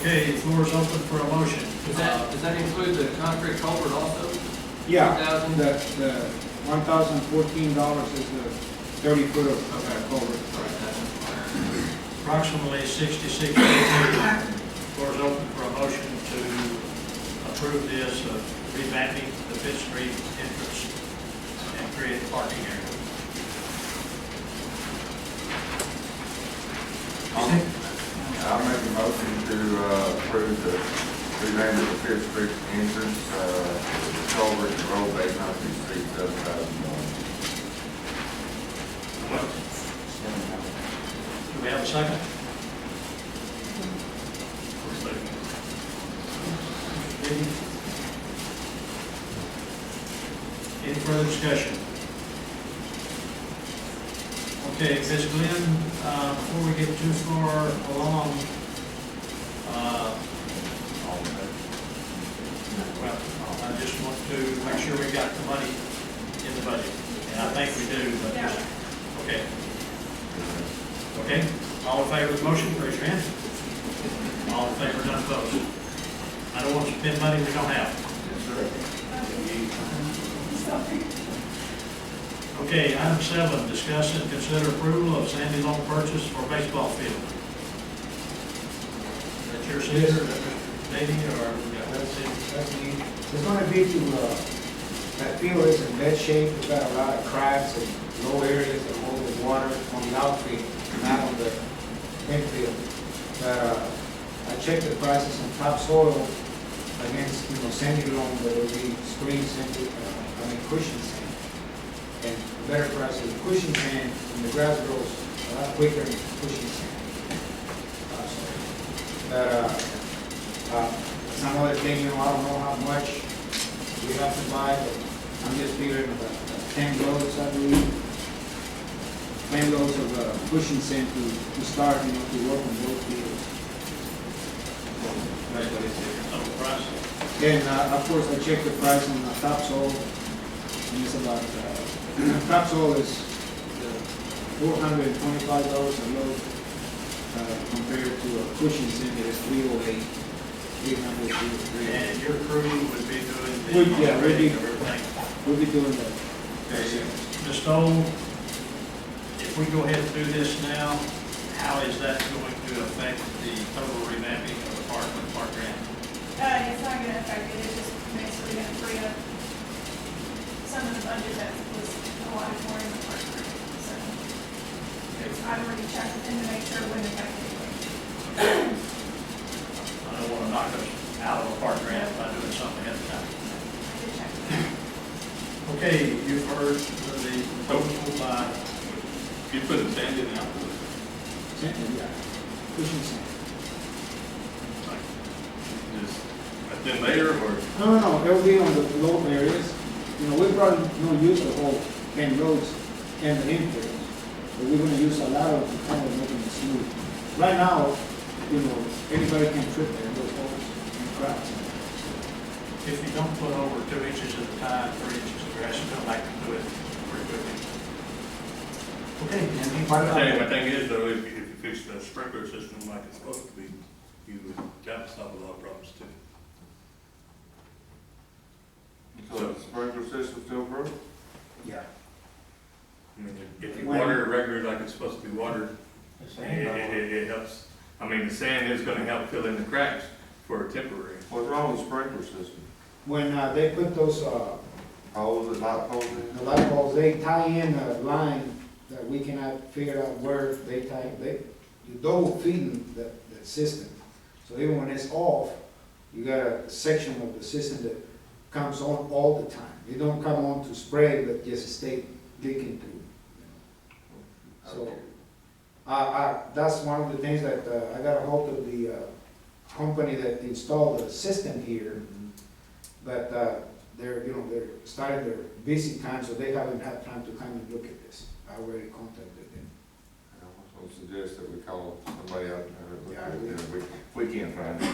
Okay, the floor is open for a motion. Does that include the concrete culvert also? Yeah, 2,000? the $1,014 is the 30-foot of culvert. All right, that's Approximately 66 acres. Floor is open for a motion to approve this, revamping the Fifth Street entrance and create a parking area. I'll make a motion to approve the revamp of the Fifth Street entrance, the culvert and road base on Fifth Street, $7,000. Do we have a second? Any further discussion? Okay, Ms. Glenn, before we get too far along, well, I just want to make sure we got the money in the budget, and I think we do, but just, okay. Okay, all in favor of the motion, raise your hand. All in favor, none opposed. I don't want to spend money we don't have. Okay, item 7, discuss and consider approval of Sandy loan purchase for baseball field. That's your signature, Davey, or? That's the, it's going to be to, that field is in bad shape. We've got a lot of cracks and low areas that hold the water on the outfield, not on the infield. But I checked the prices on topsoil against, sandy loam, that will be screen sand, cushion sand. And the better price is cushion sand, and the grass grows a lot quicker than cushion sand. It's another thing, I don't know how much we have to buy, but I'm just figuring about 10 loads, I believe. 10 loads of cushion sand to start, to work on both fields. That's what it is. Total price. Then, of course, I checked the price on the topsoil, and it's about, topsoil is $425 a load, compared to a cushion sand that is $308, $303. And your crew would be doing the Yeah, we'll be- everything. We'll be doing that. Okay, Ms. Stoll, if we go ahead and do this now, how is that going to affect the total revamping of the park and park grant? It's not gonna affect it, it's just basically gonna free up some of the budget that was allotted for in the park grant, so. I've already checked with them to make sure it wouldn't affect anything. I don't want to knock us out of a park grant by doing something ahead of time. I did check. Okay, you've heard the total by, You put a sand in now? Sand, yeah, cushion sand. Just right then there, or? No, it'll be on the low areas. We probably don't use the whole 10 roads and the infields, but we're gonna use a lot of to kind of making it smooth. Right now, anybody can trip there, those holes and cracks. if you don't put over 2 inches at a time, 3 inches of grass, you come back and do it pretty quickly. Okay, And any My thing is though, if you fix the sprinkler system like it's supposed to be, you would that would stop a lot of problems too. So the sprinkler system still broke? Yeah. I mean, if you water it regularly like it's supposed to be watered, it helps. I mean, the sand is gonna help fill in the cracks for a temporary. What's wrong with the sprinkler system? When they put those, Holes that light poles in? the light bulbs, they tie in a line that we cannot figure out where they tie, you double feeding the system. So even when it's off, you got a section of the system that comes on all the time. It don't come on to spray, but just stay leaking through. So, that's one of the things that, I got a hold of the, company that installed the system here, but, they're starting their busy time, so they haven't had time to come and look at this. I already contacted them. I would suggest that we call somebody out there and look Yeah, at it, if we can't find it.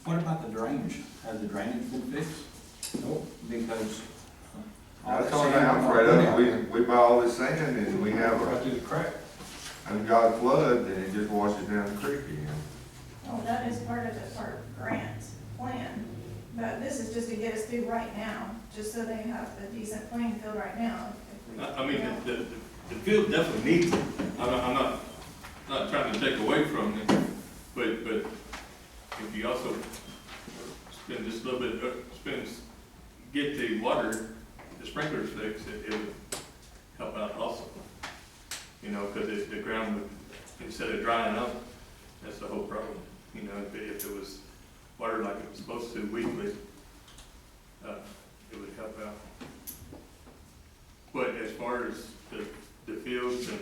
What about the drainage? Has the drainage been fixed? Nope. Because. That's the only thing I'm afraid of, we buy all this sand and we have Right a, through the crack. and got a flood, then it just washes down the creek again. Well, that is part of the park grant plan, but this is just to get us through right now, just so they have a decent playing field right now. If we- I mean, the field definitely needs it. I'm not trying to take away from it, but if you also spend just a little bit, get the water, the sprinklers fixed, it would help out also. You know, because the ground would, instead of drying up, that's the whole problem. You know, if it was water like it was supposed to weekly, it would help out. But as far as the fields and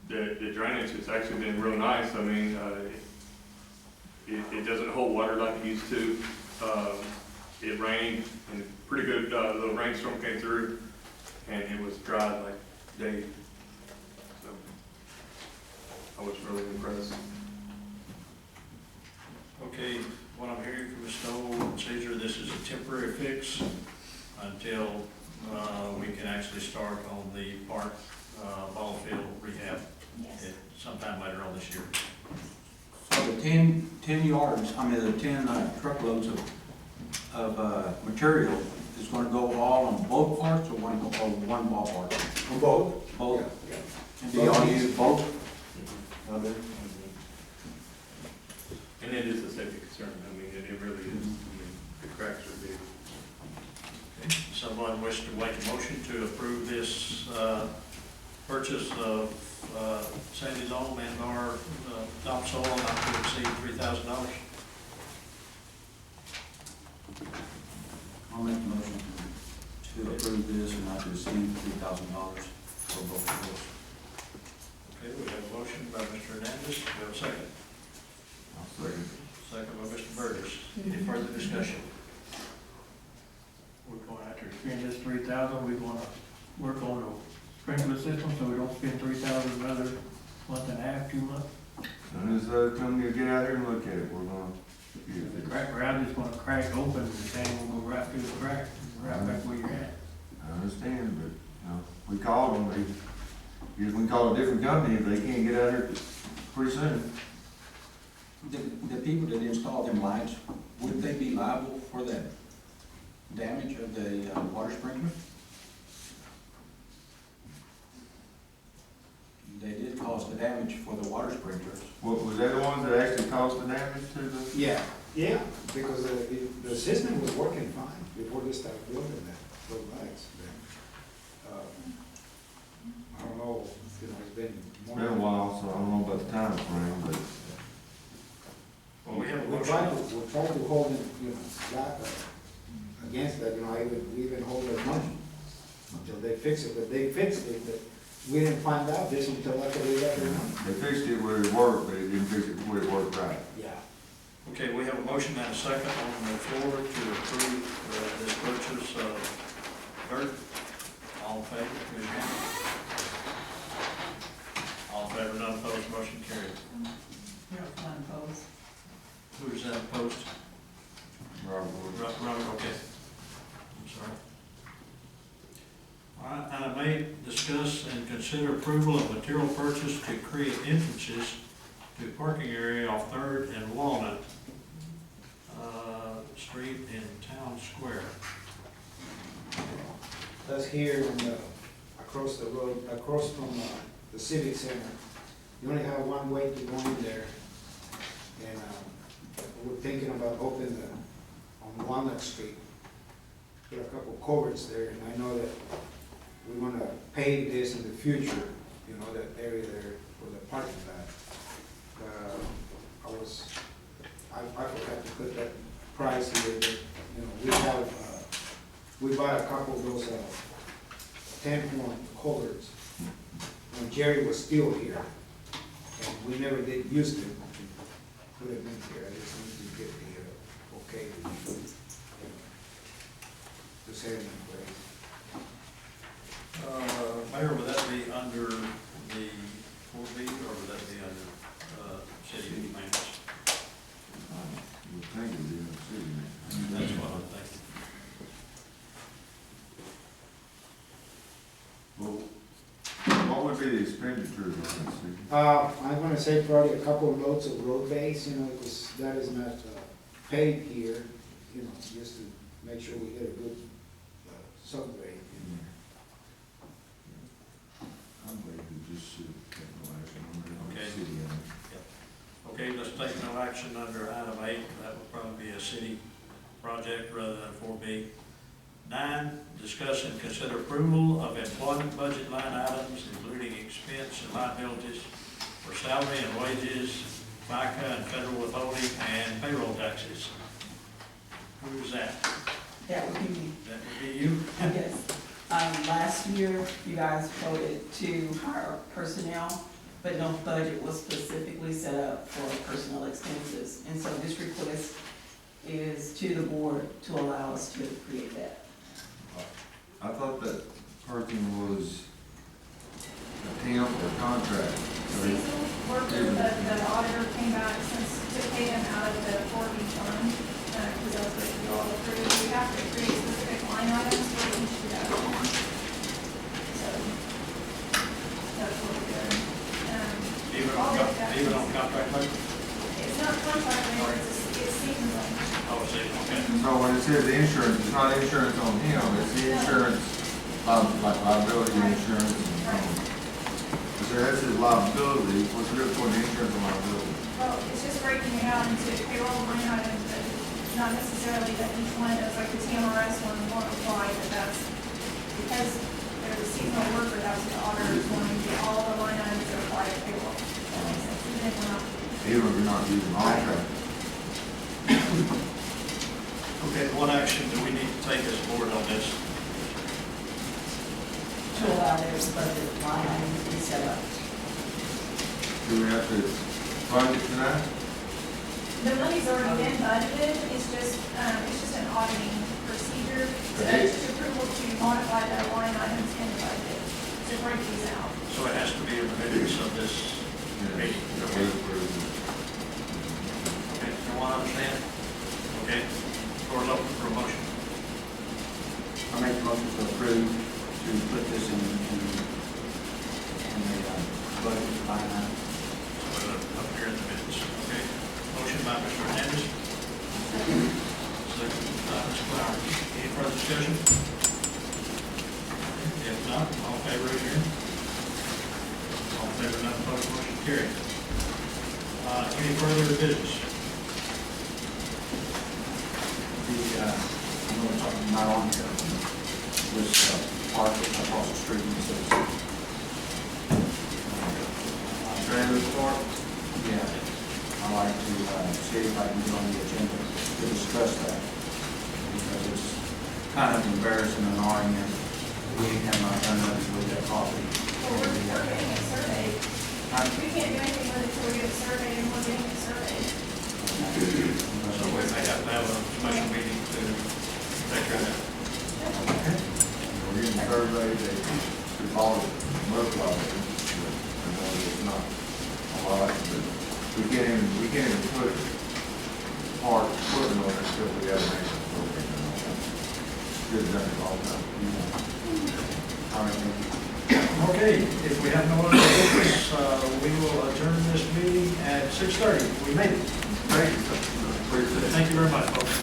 the drainage, it's actually been real nice. I mean, it doesn't hold water like it used to. It rained, and pretty good little rainstorm came through, and it was dry like days. So I was really impressed. Okay, what I'm hearing from Ms. Stoll and Caesar, this is a temporary fix until we can actually start on the park ball field rehab Yes. sometime later on this year. So the 10 yards, I mean, the 10 truckloads of material is gonna go all on both parts or one ballpark? On both? Both? Yeah. And do y'all use both? And it is a safety concern. I mean, it really is. I mean, the cracks are big. Okay. Someone wish to make a motion to approve this purchase of sandy loam and our topsoil not to exceed $3,000? I'll make the motion to approve this and not to exceed $3,000 for both of those. Okay, we have a motion by Mr. Hernandez. Do we have a second? I'll second. Second by Mr. Burgess. Any further discussion? We're going after spend this 3,000, we wanna work on the sprinkler system, so we don't spend 3,000 another month and a half, 2 months. Soon as, come to get out here and look at it, we're gonna use The it. crack ground is gonna crack open, and the tank will go right through the crack, right back where you're at. I understand, but, you know, we called them, we call a different company if they can't get out here pretty soon. The people that install them lights, would they be liable for the damage of the water sprinkler? They did cause the damage for the water sprinklers. What, was that the ones that actually caused the damage to the? Yeah, because the system was working fine before they started building that, those lights. I don't know, you know, it's been It's more. been a while, so I don't know about the time frame, but. Well, we have a We motion. try to hold them, you know, back against that, you know, we even hold their money until they fix it, but they fixed it, but we didn't find out this until after they got their money. They fixed it where it worked, but it didn't fix it where it worked right. Yeah. Okay, we have a motion and a second on the floor to approve this purchase of dirt. All in favor, raise your hand. All in favor, none opposed, motion carried. None opposed. Who's that opposed? Robert. Robert, okay. I'm sorry. All right, item 8, discuss and consider approval of material purchase to create entrances to parking area off 3rd and Walnut Street in Town Square. That's here on across the road, across from the Civic Center. You only have one way to go in there. And we're thinking about opening on Walnut Street. There are a couple culverts there, and I know that we want to pave this in the future, you know, that area there for the parking lot. I forgot to put that price here, but, you know, we bought a couple of those 10-point culverts when Jerry was still here, and we never did use them. Put it in here, I just need to get the, okay, to set it in place. Mayor, would that be under the 4B or would that be under city maintenance? You think it'd be in the city, man. That's what I'm thinking. Well, what would gonna be the expenditures on this, Steve? I'm gonna say probably a couple of loads of road base, you know, because that is not paid here, you know, just to make sure we get a good subgrade in there. I'm glad you just should take no action on that. Okay. City on it. Okay, let's take no action under item 8, that would probably be a city project rather than 4B. 9, discuss and consider approval of employment budget line items, including expense and liabilities for salary and wages, FICA and federal withholding, and payroll taxes. Who is that? That would be me, That would be you? yes. Last year, you guys voted to hire personnel, but no budget was specifically set up for personnel expenses. And so this request is to the board to allow us to create that. I thought that person was a temp or contract. Seasonal worker, the auditor came back since to pay them out of the 4B fund, because that's what you all approved. We have to create specific line items for each deduction. So, that's what we're doing. Even on contract labor? It's not contract labor, it's seasonal. Oh, see, okay. So when it says insurance, it's not insurance on him, it's the insurance, like liability insurance. So that's his liability, what's the difference between insurance and liability? Well, it's just breaking it out into payroll line items, but not necessarily that each one of those, like the TMRS one won't apply, but that's because there's a seasonal worker, that's what the auditor is wanting to get all the line items that apply to payroll. That makes sense, even if we're not. Even if you're not using contract. Okay, what action do we need to take as a board on this? To allow their budget line items to be set up. Do we have to fund it tonight? The money's already been budgeted, it's just an auditing procedure, so it's just approval to modify the line items in the budget, to break these out. So it has to be in the minutes of this meeting. Okay, everyone understand? Okay, floor is open for a motion. I make a motion to approve to put this in the budget line item. So up here in the minutes, okay? Motion by Mr. Hernandez. Second by Ms. Flowers. Any further discussion? If not, all in favor, raise your hand. All in favor, none opposed, motion carried. Any further business? I'm going to talk about on here, this park across the street, and says, Trailer park? yeah, I'd like to see if I can get on the agenda to discuss that, because it's kind of embarrassing and annoying that we have not done nothing with that property. Well, we're getting it surveyed. We can't do anything with it until we get it surveyed, and we're getting it surveyed. So we may have to have a special meeting to take care of that. We're getting surveyed, they bought it, most of it, I know it's not a lot, but we can't even put park equipment on it until we have an actual program. Should have done it all the time. All right, thank you. Okay, if we have no other business, we will adjourn this meeting at 6:30. We made it. Thank you. Thank you very much, folks.